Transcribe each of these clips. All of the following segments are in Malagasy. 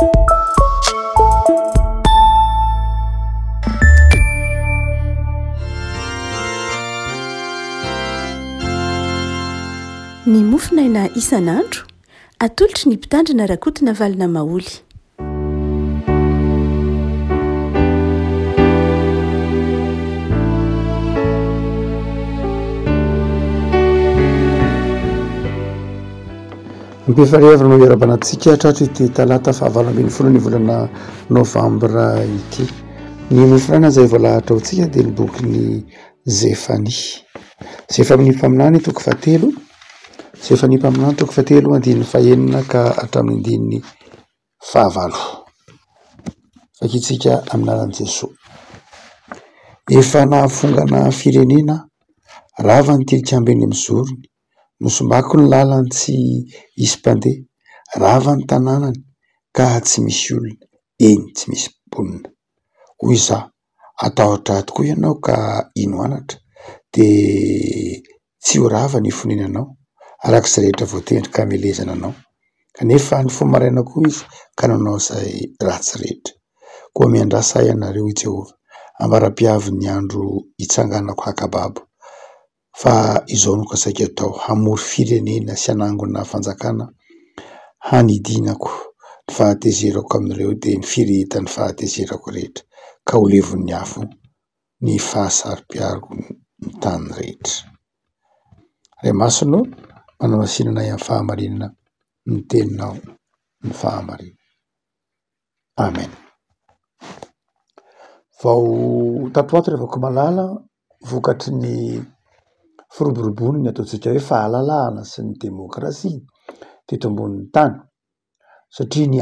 Ny mofinaina isan'andro atolotry ny mpitandrina rakotina valina maoly. Mpifarevana no iara-banatsika hatratra ity talata fahavalo folo ny volana novambra ity. Ny mofinaina izay voalahatra hotsika dia ny bokyny Zefania. Zefania mpaminany toko fahatelo. Zefania mpaminany toko fahatelo andininy fahaenina ka hatramin'ny andininy fahavalo. Fakitsika aminaran'i Jesosy. Efa nahafongana firenena rava ny tilikambo eny amin'ny zorony. Nosombako ny lalany tsy hisy mpandeha, rava ny tanànany ka tsy misy olona, eny tsy misy mponina. Hoy izaho, atahotra tokoa ianao ka ino anatra dia tsy ho rava ny fonenanao arak'izay rehetra voatendry ka hamelezana anao. Kanefa ny fomba maraina koa izy ka nanao izay ratsy rehetra. Koa miandrasay ianareo i Jehovah, ambara-piavy ny andro hitsanganako hakababo. Fa izao no kasaika atao, hamory firenena sy hanangona fanjakana hanidinako ny fahatezerako amin'ireo dia ny firehetan'ny fahatezerako rehetra ka ho levon'ny afo ny fahasari-piariko ny tany rehetra. Ray masonao manao masinana amin'ny fahamarinana ny teninao ny fahamarinana. Amen. Vao tato-ato rehefa malala vokatry ny firoborobony ny ataontsika hoe fahalalahana sy ny demokrasia teto ambonin'ny tany. Satria ny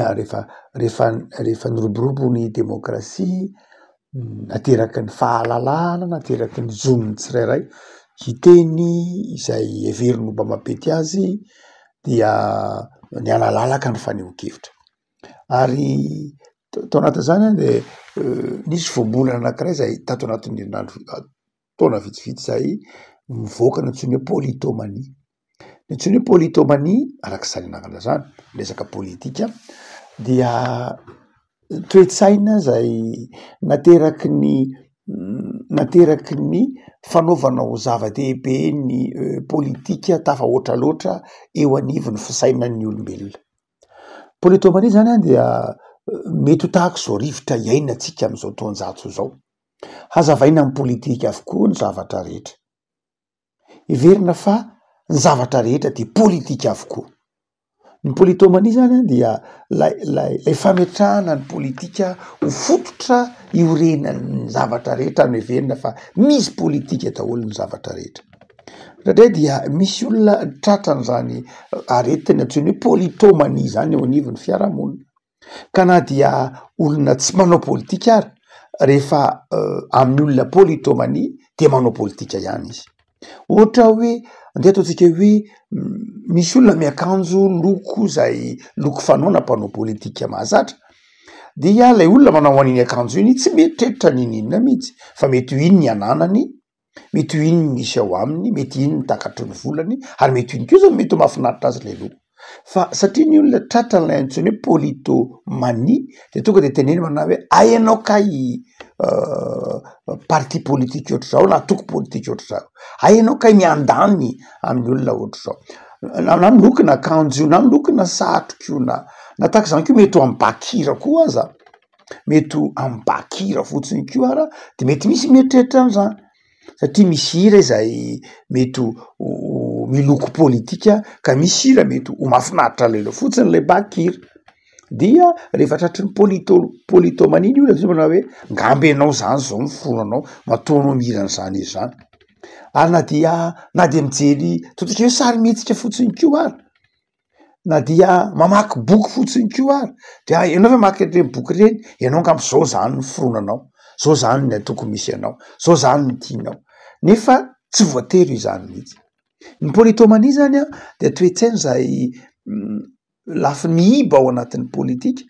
rehefa niroborobo ny demokrasia, nateraky ny fahalalahana, nateraky ny zon'ny tsirairay, hiteny izay heveriny mba mampety azy dia ny analalaka ny fanehoan-kevitra. Ary tao anatin'izany dia nisy voambolana anankiray izay tato anatin'ny taona vitsivitsy izay mivoaka ny antsoina hoe politomania. Ny antsoina hoe politomania arak'izany anarana zany, resaka politika dia toe-tsaina izay nateraky ny fanaovana ho zava-dehibe ny politika tafahoatra loatra eo anivon'ny fisainan'ny olombelona. Politomania zany dia mety ho tahaka izao rivotra iainantsika amin'izao taonjato izao. Hazavaina amin'ny politika avokoa ny zavatra rehetra. Heverina fa ny zavatra rehetra dia politika avokoa. Ny politomania zany dia lay fametrahana ny politika ho fototra iorenan'ny zavatra rehetra no heverina fa misy politika daholo ny zavatra rehetra. Rahatray dia misy olona tratran'izany aretiny antsoina hoe politomania zany eo anivon'ny fiarahamonina. Ka na dia olona tsy manao politika ary, rehefa amin'ny olona politomania dia manao politika ihany izy. Ohatra hoe andeha ataontsika hoe misy olona miakanjo loko izay loko fanaona mpanao politika mahazatra, dia ilay olona manao an'iny akanjo iny tsy mieritreritra ninina mihitsy fa mety ho iny ny ananany, mety ho iny ny misy ao aminy, mety iny ny takatry ny volany, ary mety ho iny koa zany mety ho mahafinaritra azy ilay loko. Fa satria ny olona tratran'ilay antsoina hoe politomania dia tonga dia teneny manao hoe aianao kay parti politika ohatr'izao na toko politika ohatr'izao, aianao kay miandany amin'ny olona ohatr'izao. Na milokona akanjo io, na milokona satroka io, na tahaka izany koa mety ho ambakira koa aza, mety ho ambakira fotsiny koa ara dia mety misy mieritreritra an'izany. Satria misy hira izay mety ho miloko politika ka misy hira mety ho mahafinaritra lelo fotsiny ilay bakira. Dia rehefa tratry ny politomania io dia manao hoe ngamby ianao zany zao mifonanao matoanao mihiran'izany izy zany. Ary na dia mijery tototra hoe sarimihetsika fotsiny koa ary, na dia mamaky boky fotsiny koa ary, dia ianao hoe mamaky ireny boky ireny, ianao ngamby zao zany ny fironanao, zao zany ny tokony misy ianao, zao zany ny tianao. Nefa tsy voatery izany mihitsy. Ny politomania zany dia toe-tsaina izay lafy miiba ao anatin'ny politika,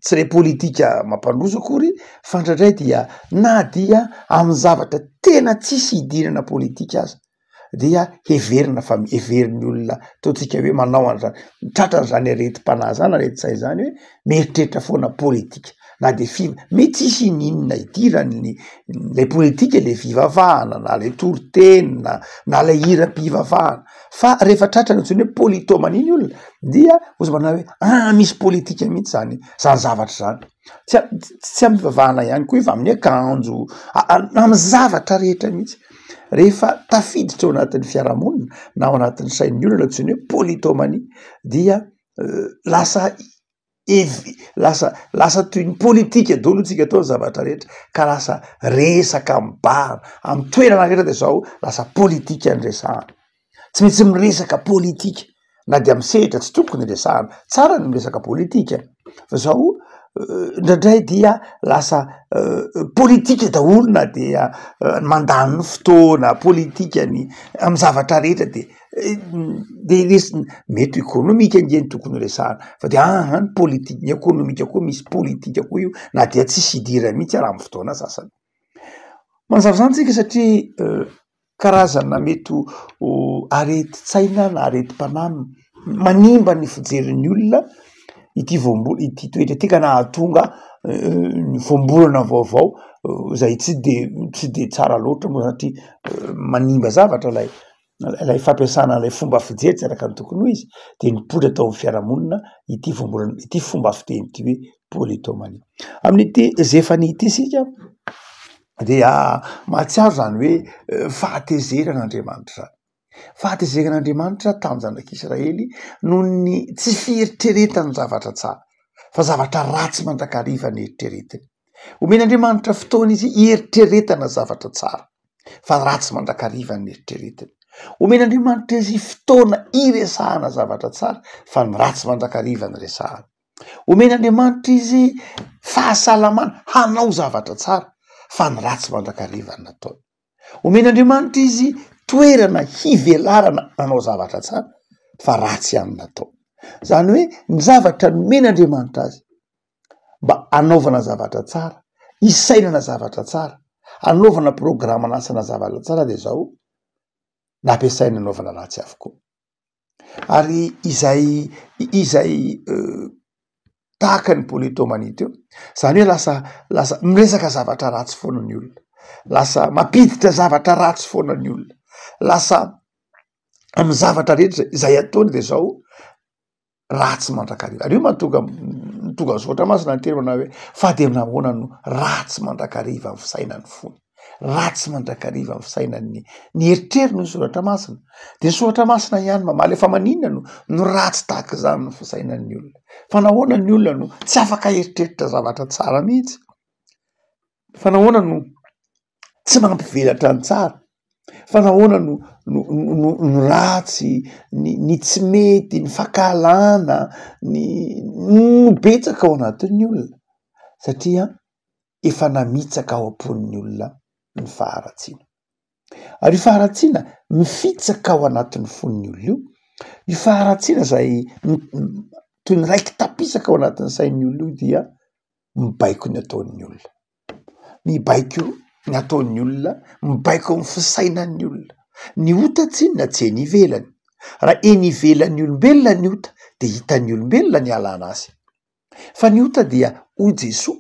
tsy ilay politika mampandroso akory, fa indraindray dia na dia amin'ny zavatra tena tsisy hidinana politika aza, dia heverina fa everiny olona taotsika hoe manao an'zany tratran'zany areti-panahy zany areti-tsay zany hoe mieritreritra foana politika na de mety isy ninona idirany le politika le fivavahana na le toritenina na le hiram-pivavahana fa rehefa tratrany antsony hoe politomanie iny olona dia ozy manao hoe misy politika mihitsy zany zavatra zany tsy am'pivavahana ihany koa iva amin'ny akanjo amy zavatra rehetra mihitsy rehefa tafiditra ao anatin'ny fiarahamonina na ao anatin'ny sain'ny olona antsony hoe politomanie dia lasa toy ny politika dolo tsika atao ny zavatra rehetra ka lasa resaka mibahana amy toerana rehetra de zao lasa politika nyresahana tsy maintsy miresaka politika na de amy sehitra tsy tokony resahana tsara ny miresaka politika fa zao ndraindray dia lasa politika daolona dia mandany ny fotoana politikany amy zavatra rehetra de resy mety ekonomika ngeny tokony resahana fa de ny politika ny ekonomika koa misy politika koa io na dia tsisy idira mihitsy raha amy fotoana sasany manazava zany tsika satria karazana mety areti-tsaina na areti-panahy manimba ny fijerin'ny olona ity toetra ty ka nahatonga ny voambolana vaovao zay tsy de tsara loatra moa satria manimba zavatra lay fampiasana lay fomba fijery tsy araka ny tokony ho izy de nipodra tao amin'ny fiarahamonina ity fomba fiteny ty hoe politomanie amin'ity zefany ity sika dia mahatsiaro zany hoe fahatezeran'Andriamanitra fahatezeran'Andriamanitra tamin'ny zanak'Israely noho ny tsy fieritreretany zavatra tsara fa zavatra ratsy mandrakariva ny eritreretiny omen'Andriamanitra fotoana izy ieritreretana zavatra tsara fa ratsy mandrakariva ny eritreretiny omen'Andriamanitra izy fotoana iresahana zavatra tsara fa ny ratsy mandrakariva ny resahana omen'Andriamanitra izy fahasalamana hanao zavatra tsara fa ny ratsy mandrakariva ny nataony omen'Andriamanitra izy toerana hivelarana nanao zavatra tsara fa ratsy any natao zany hoe ny zavatra nomen'Andriamanitra azy mba anaovana zavatra tsara isainana zavatra tsara anaovana programa nasana zavatra tsara de zao nampiasaina anaovana ratsy avokoa ary izay tahaka ny politomanie teo zany hoe lasa miresaka zavatra ratsy foana ny olona lasa mampiditra zavatra ratsy foana ny olona lasa amy zavatra rehetra izay ataony de zao ratsy mandrakariva ary io matonga zoatra masina ny teny manao hoe fa de nahoana no ratsy mandrakariva ny fisainany fony ratsy mandrakariva ny fisainany ny eritreriny ny soratra masina de ny soratra masina ihany mamaly efa maninona no ratsy tahaka zany ny fisainan'ny olona fa nahoana ny olona no tsy afaka eritreritra zavatra tsara mihitsy fa nahoana no tsy mampivelatra ny tsara fa nahoana no ratsy ny tsy mety ny fakalana no betsaka ao anatin'ny olona satria efa namitsaka ao am-pon'ny olona ny faharatsiana ary io faharatsiana mifitsaka ao anatin'ny fon'ny olona io faharatsiana zay toy ny raiky tapisaka ao anatin'ny sain'ny olona io dia mibaiko ny ataon'ny olona mibaiko ny ataon'ny olona mibaiko amin'ny fisainan'ny olona ny ota tsinona tsy eny ivelany raha eny ivelan'ny olombelona ny ota de hitan'ny olombelona ny alana azy fa ny ota dia o Jesoa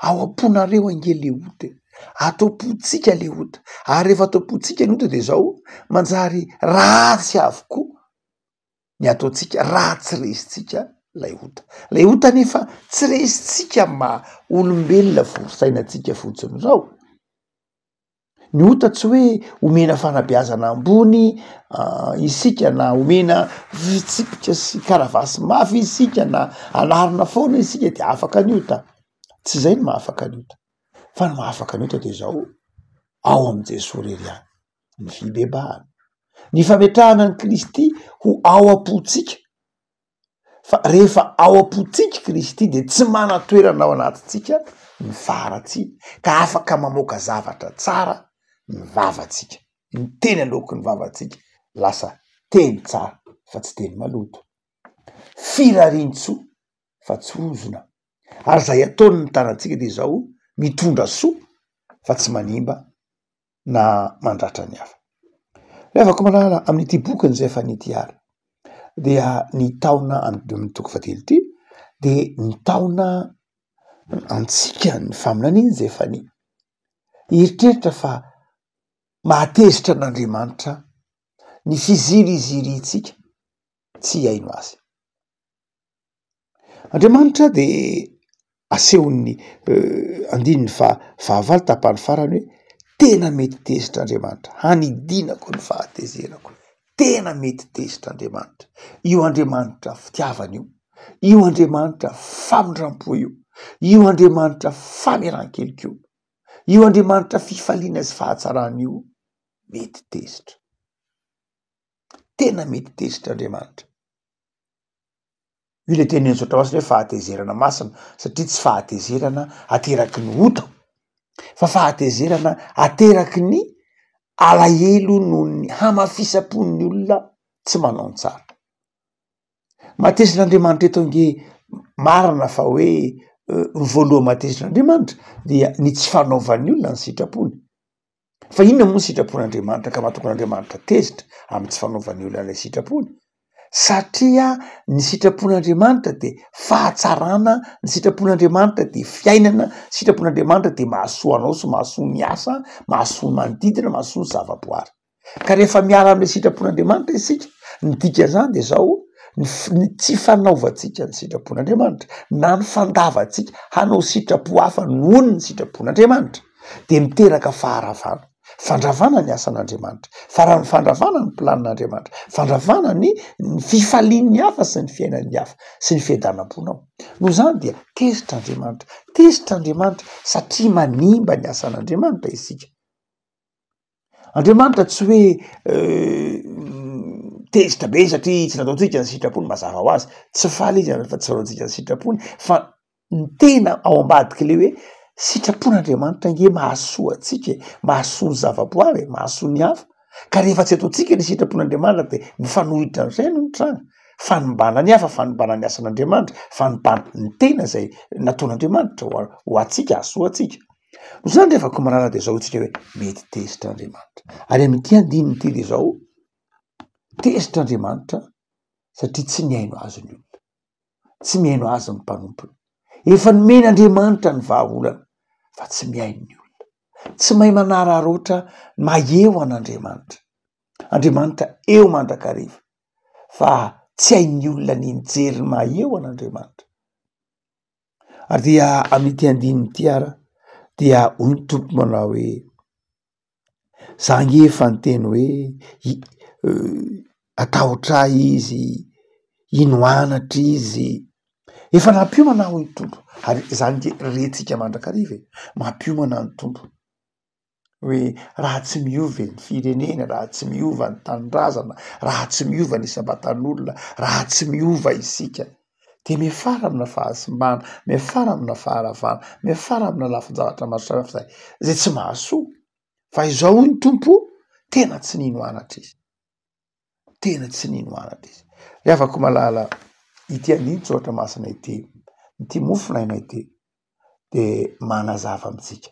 ao am-ponareo ange le ota atao-potsika le ota ary rehefa atao-potsika ny ota de zao manjary ratsy avokoa ny ataotsika ratsy resitsika lay ota nefa tsy resitsika ma olombelona sainatsika fotsiny zao ny ota tsy hoe omena fanabeazana ambony isika na omena fitsipika sy karavasy mafy isika na anarina foana isika de afaka ny ota tsy zay ny mahafaka ny ota fa ny mahafaka ny ota de zao ao am Jesoa rery any ny fibebahana ny fametrahana ny Kristy ho ao am-potsika fa rehefa ao am-potsika Kristy de tsy mana-toerana ao anatintsika ny faharatsiana ka afaka mamoaka zavatra tsara ny vavatsika ny teny aloky ny vavatsika lasa teny tsara fa tsy teny maloto firarintsoa fa tsy ozona ary zay ataony ny tanatsika de zao mitondra soa fa tsy manimba na mandratra ny hafa Levako malala amin'ity boky ny Zefany ary dia ny taona amin'ny toko fatelo ity de ny taona antsika ny faminaniany Zefany. Eritreritra fa mahatezitra an'Andriamanitra ny fizirizirintsika tsy haino azy. Andriamanitra de asehon'ny andininy fa fahavalo tapany farany hoe tena mety tezitra Andriamanitra, hanidinako ny fahatezerako, tena mety tezitra Andriamanitra. Io Andriamanitra fitiavana io Andriamanitra famindrampo io Andriamanitra fameran-keloka io Andriamanitra fifaliana sy fahatsarana io mety tezitra. Tena mety tezitra Andriamanitra. Io le teny Sotra Masina hoe fahatezerana masina satria tsy fahatezerana ateraky ny ota fa fahatezerana ateraky ny alahelo noho ny hamafisapon'ny olona tsy manao tsara. Matezin'Andriamanitra eto nge marina fa hoe ny voalohany matezin'Andriamanitra dia ny tsy fanaovan'ny olona ny sitrapony. Fa inona moa ny sitrapon'Andriamanitra ka mahatonga Andriamanitra tezitra amin'ny tsy fanaovan'ny olona ilay sitrapony? Satria ny sitrapon'Andriamanitra de fahatsarana, ny sitrapon'Andriamanitra de fiainana, sitrapon'Andriamanitra de mahasoa anao sy mahasoa ny asa, mahasoa ny manodidina, mahasoa ny zavaboary. Ka rehefa miala amin'ny sitrapon'Andriamanitra isika, ny dikan'izany de zao ny tsy fanaovantsika ny sitrapon'Andriamanitra na ny fandavatsika hanao sitrapo hafa noho ny sitrapon'Andriamanitra de miteraka faharavana. Fandravana ny asan'Andriamanitra, fandravana ny planin'Andriamanitra, fandravana ny fifalian'ny hafa sy ny fiainan'ny hafa sy ny fiadanam-ponao. Noho izany dia tezitra Andriamanitra satria manimba ny asan'Andriamanitra isika. Andriamanitra tsy hoe tezitra be satria tsy nataontsika ny sitrapony mazava ho azy, tsy faly izy fa tsy fanaontsika ny sitrapony, fa ny tena ao ambadiky le hoe sitrapon'Andriamanitra nge mahasoa atsika, mahasoa ny zavaboary, mahasoa ny hafa. Ka rehefa tsy ataontsika ny sitrapon'Andriamanitra de mifanohitra ny reno ny trano, fanimbana ny hafa, fanimbana ny asan'Andriamanitra, fanimbana ny tena zay nataon'Andriamanitra ho atsika, hasoa atsika. No zany rehefako manana de zao tsika hoe mety tezitra Andriamanitra. Ary amin'ity andininy ity de zao tezitra Andriamanitra satria tsy mihaino azy ny olona, tsy mihaino azy ny mpanompony. Efa nomena Andriamanitra ny vahaolana fa tsy mihaino ny olona, tsy mahay manararoatra maheo an'Andriamanitra. Andriamanitra eo mandrakariva fa tsy hain'ny olona ny mijery ny maheo an'Andriamanitra. Ary dia amin'ity andininy ity ara dia hoy ny tompo manao hoe za nge efa niteny hoe atahotra izy, inoanatra izy, efa nampiomana hoy ny tompo. Ary zany nge rentsika mandrakariva mampiomana ny tompo hoe raha tsy miova ny firenena, raha tsy miova ny tanindrazana, raha tsy miova ny isam-batan'olona, raha tsy miova isika de miafara amina fahasimbana, miafara amina faharavana, miafara amina lafin-javatra maro samihafa zay tsy mahasoa. Fa izao hoy ny tompo tena tsy nino anatra izy, tena tsy nino anatra izy. Rehavako malala ity andiny Sotra Masina ity mofinaina ity de manazava amitsika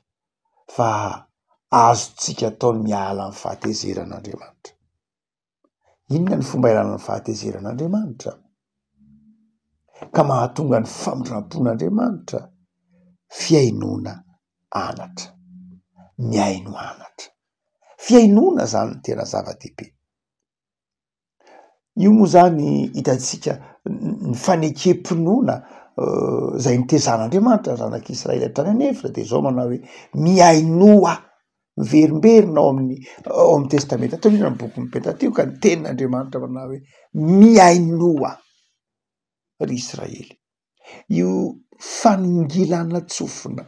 fa azotsika ataony miala amin'ny fahatezeran'Andriamanitra. Inona ny fomba ialana amin'ny fahatezeran'Andriamanitra? Ka mahatonga ny famindrampon'Andriamanitra fiainona anatra, miaino anatra. Fiainona zany ny tena zava-dehibe. Io moa zany hitantsika ny fanekempinoana zay nitezan'Andriamanitra zanak'Israely hatrany an'Efra de zao manao hoe miainoa, miverimberina ao amin'ny testamenta ataon'ina ny boky ny Pentateuka ny tenin'Andriamanitra manao hoe miainoa ry Israely. Io faningilana tsofina,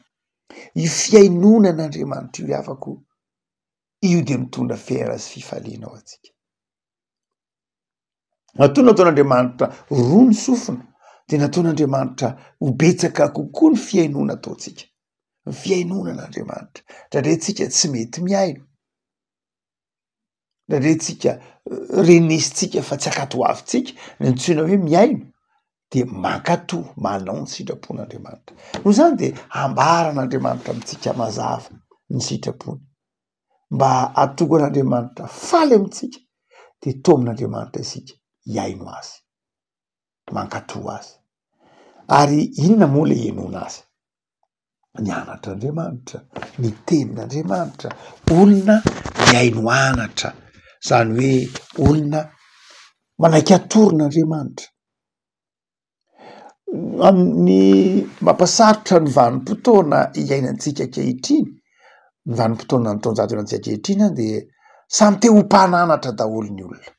io fiainonan'Andriamanitra io afako, io de mitondra fiainana sy fifaliana ao atsika. Nataon'Andriamanitra roa ny sofina de nataon'Andriamanitra ho betsaka kokoa ny fiainona ataontsika, ny fiainonan'Andriamanitra. Ndraindray tsy mety miaino, ndraindray renesitsika fa tsy akatoavitsika ny antsoina hoe miaino de mankatoa manao ny sitrapon'Andriamanitra. Noho zany de ambaran'Andriamanitra amitsika mazava ny sitrapony mba atongan'Andriamanitra faly amitsika de toamin'Andriamanitra isika hiaino azy, mankatò azy. Ary inona moa le enona azy? Nianatr'Andriamanitra, ny tenin'Andriamanitra, olona miaino anatra, zany hoe olona manaiky atoron'Andriamanitra. Amin'ny mampasarotra ny vanim-potoana iainantsika ankehitriny, ny vanim-potoana ny taonjato iainantsika ankehitriny dia samy te ho mpananatra daholo ny olona.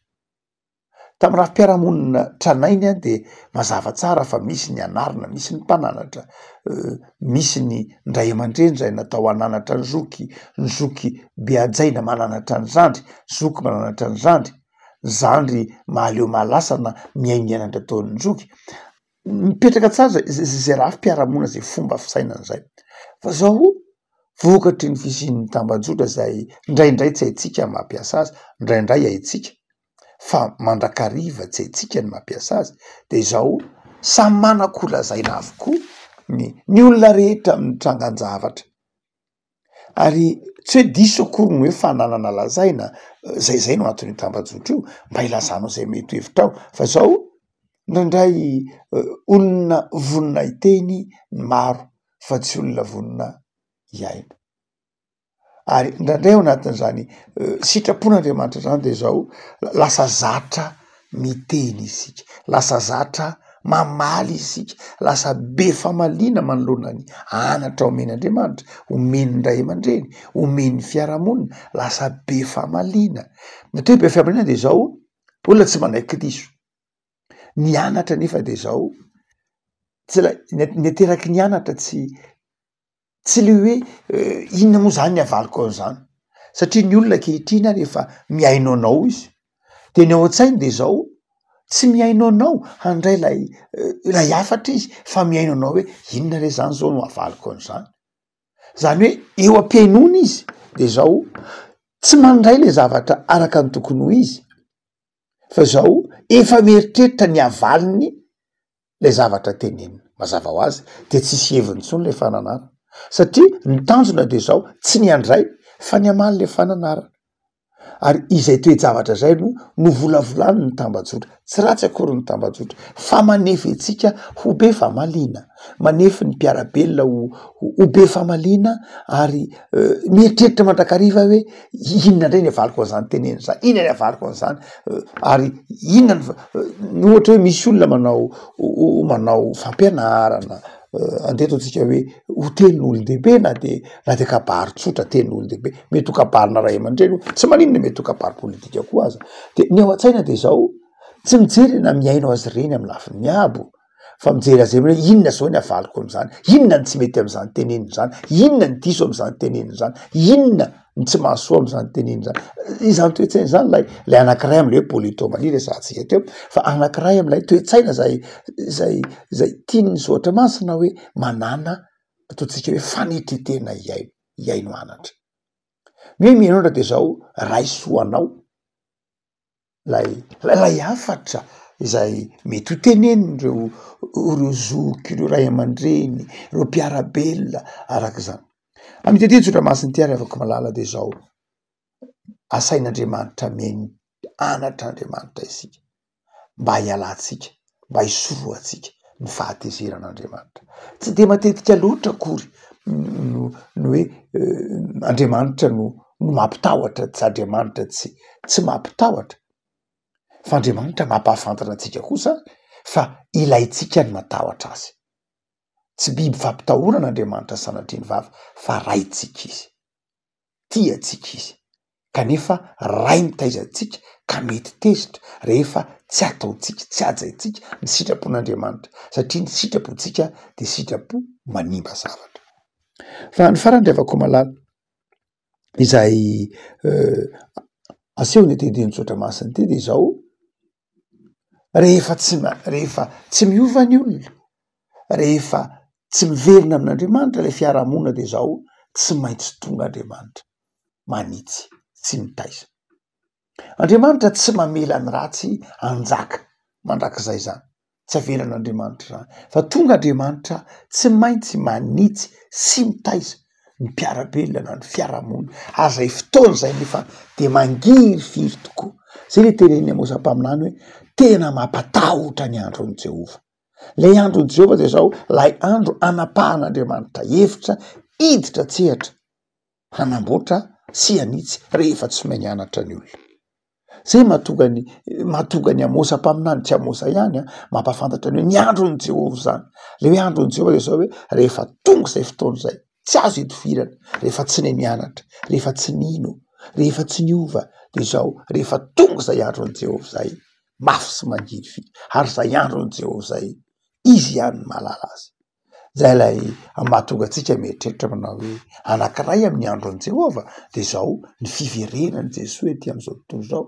Tamin'ny rafi-piarahamonina tranainy dia mazava tsara fa misy ny anarina, misy ny mpananatra, misy ny ndray aman-dreny izay natao hananatra ny zoky beajaina mananatra ny zandry, zoky mananatra ny zandry mahaleo mahalasana miainanatra ataon'ny zoky. Mipetraka tsara zay rafi-piarahamonina zay fomba fisainana zay. Fa zao vokatry ny fisian'ny tambajotra zay indraindray tsy haitsika mampiasa azy, indraindray haitsika fa mandrakariva tsy haitsika ny mampiasa azy, de zao samy manan-kolazaina avokoa ny olona rehetra amin'ny trangan-javatra. Ary tsy hoe diso akory ny hoe fananana lazaina, zay no antony tambajotra io, mba ilazanao zay mety hevitra ao. Fa zao indraindray olona vonona hiteny ny maro fa tsy olona vonona hiaina. Ary indraindray ao anatin'izany sitrapon'Andriamanitra zany de zao lasa zatra miteny isika, lasa zatra mamaly isika, lasa be famaliana manoloana ny anatra omen'Andriamanitra, omeny ndray aman-dreny, omeny fiarahamonina, lasa be famaliana. Mety hoe be famaliana de zao olona tsy manaiky diso. Ny anatra nefa de zao ny ateraky ny anatra tsy le hoe inona moa zany ny avaliko an'izany, satria ny olona ankehitriny rehefa miaino anao izy de ny ao an-tsainy de zao tsy miaino anao handray lay hafatra izy, fa miaino anao hoe inona re zany zao no avaliko an'izany. Zany hoe eo am-piainona izy de zao tsy mandray le zavatra araka ny tokony ho izy, fa zao efa mieritreritra ny avaliny le zavatra tenenina. Mazava ho azy de tsisy heviny intsony le fananara, satria ny tanjona de zao tsy ny andray fa ny hamaly le fananara. Ary izay toe-javatra zay no volavolany ny tambajotra, tsy ratsy akory ny tambajotra, fa manefy antsika ho be famaliana, manefy ny mpiarabelona ho be famaliana, ary mieritreritra mandrakariva hoe inona ndray ny avaliko an'izany tenenina zany, inona ny avaliko an'izany, ary inona ny ohatra hoe misy olona manao fampianarana, andetontsika hoe ho tenin'olon-dehibe na de kabary tsotra tenin'olon-dehibe, mety ho kabarina ray aman-dreny, tsy maninona mety ho kabary politika koa aza. De ny ao an-tsaina de zao tsy mijery na miaino azy reny amin'ny lafiny miabo, fa mijery azy hoe inona zao ny avaliko am'izany, inona ny tsy mety am'izany tenenina zany, inona ny diso am'izany tenenina zany, inona ny tsy mahasoa am'izany tenenina zany. Izany toe-tsaina zany lay anankiray am'le hoe politomanie resantsika teo, fa anankiray am'lay toe-tsaina zay tiany zoatra masina hoe manana ataontsika hoe fanetretena hiaino anatra. Hoe miainona de zao raisoanao lay hafatra izay mety ho tenenin reo zoky, reo ray aman-dreny, reo mpiarabelona arak'izany. Amitetety zotra masiny ty ary afaka malala de zao asain'Andriamanitra miaino anatr'Andriamanitra isika, mba hialantsika, mba hisorohantsika ny fahatezeran'Andriamanitra. Tsy de matetika loatra akory no hoe Andriamanitra no mampitahotra, tsy Andriamanitra tsy mampitahotra, fa Andriamanitra mampahafantatra antsika kosa fa ilaitsika ny matahotra azy. Tsy biby fampitahorana sanatria ny vava, fa raitsika izy, tiatsika izy, kanefa ray mitaizantsika ka mety tezitra rehefa tsy ataotsika, tsy ajaitsika ny sitrapon'Andriamanitra, satria ny sitrapontsika de sitrapo manimba zavatra. Fa ny farany afaka malala izay aseho ny atediny tsotra masiny ty de zao rehefa tsy miova ny olona, rehefa tsy miverina amin'Andriamanitra le fiarahamonina de zao tsy maintsy tonga Andriamanitra manitsy, tsy mitaiza. Andriamanitra tsy mamela ny ratsy anjaka mandrakizay zany, tsy avelan'Andriamanitra zany, fa tonga Andriamanitra tsy maintsy manitsy sy mitaiza ny mpiarabelona ny fiarahamony azay fotoana zay nefa de mangiry firy tokoa. Zay le teneny Amosam-paminany hoe tena mampatahotra ny andron'i Jehova. Le andron'i Jehova de zao lay andro anapahan'Andriamanitra hevitra iditra tsehatra hanamboatra sy hanitsy rehefa tsy mahay nianatra ny olona. Zay mahatonga ny Amosam-paminany tsy Amosa ihany mampafantatra ny hoe ny andron'i Jehova zany. Le hoe andron'i Jehova de zao hoe rehefa tonga zay fotoana zay tsy azo itovirana, rehefa tsy ne nianatra, rehefa tsy nino, rehefa tsy niova, de zao rehefa tonga zay andron'i Jehova zay mafy sy mangiry firy. Ary zay andron'i Jehova zay izy ihany mahalala azy. Zay lay mahatonga antsika mieritreritra manao hoe anankiray amin'ny andron'i Jehova de zao ny fiverenan'i Jesoa ety am'izao tontolo zao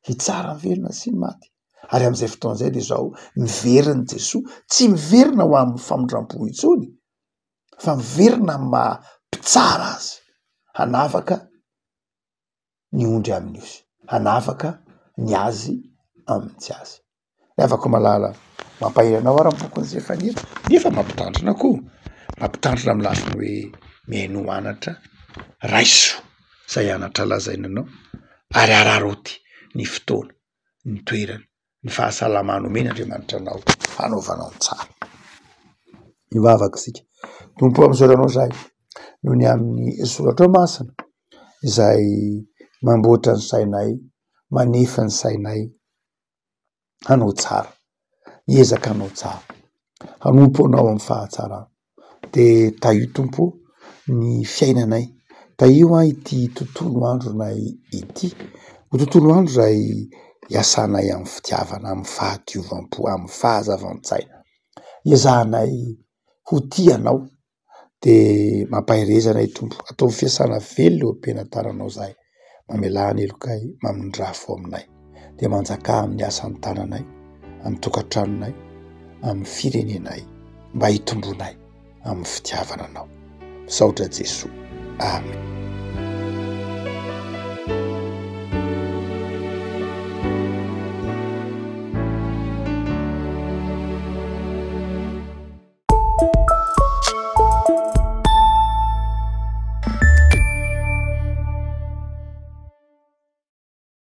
hitsara ny velona sy ny maty. Ary am'izay fotoana zay de zao miverina Jesoa, tsy miverina ho amin'ny famondram-po intsony, fa miverina amin'ny mampitsara azy, hanavaka ny ondry amin'ny osy, hanavaka ny azy amin'ny tsy azy. Le afaka malala mampahiranao ary bokon'ny Zefania nefa mampitandrina koa, mampitandrina amin'ny lafiny hoe mihaino anatra raiso zay anatra lazainanao ary araroty ny fotoana, ny toerana, ny fahasalamana omen'Andriamanitra anao hanaovanao tsara. Mivavaka isika tompo am'zoranao zay noho ny amin'ny soratra masina izay mamboatra ny sainay, manefa ny sainay hanao tsara, hiezaka hanao tsara, hanompo anao amin'ny fahatsarana. De tahio tompo ny fiainanay, tahio ity tontolo andronay ity, ho tontolo andro zay iasanay amin'ny fitiavana, amin'ny fahadiovam-po, amin'ny fahazavan-tsaina, iazahanay ho tianao. De mampahirezanay tompo, atao fiasana velona eo am-pianataranao zahay, mamelany elokay, mamindrafo aminay, de manjaka amin'ny asan'ny tananay, amin'ny tokantranonay, amin'ny firenenay, mba hitombonay amin'ny fitiavana anao. Saotra Jesoa. Amen.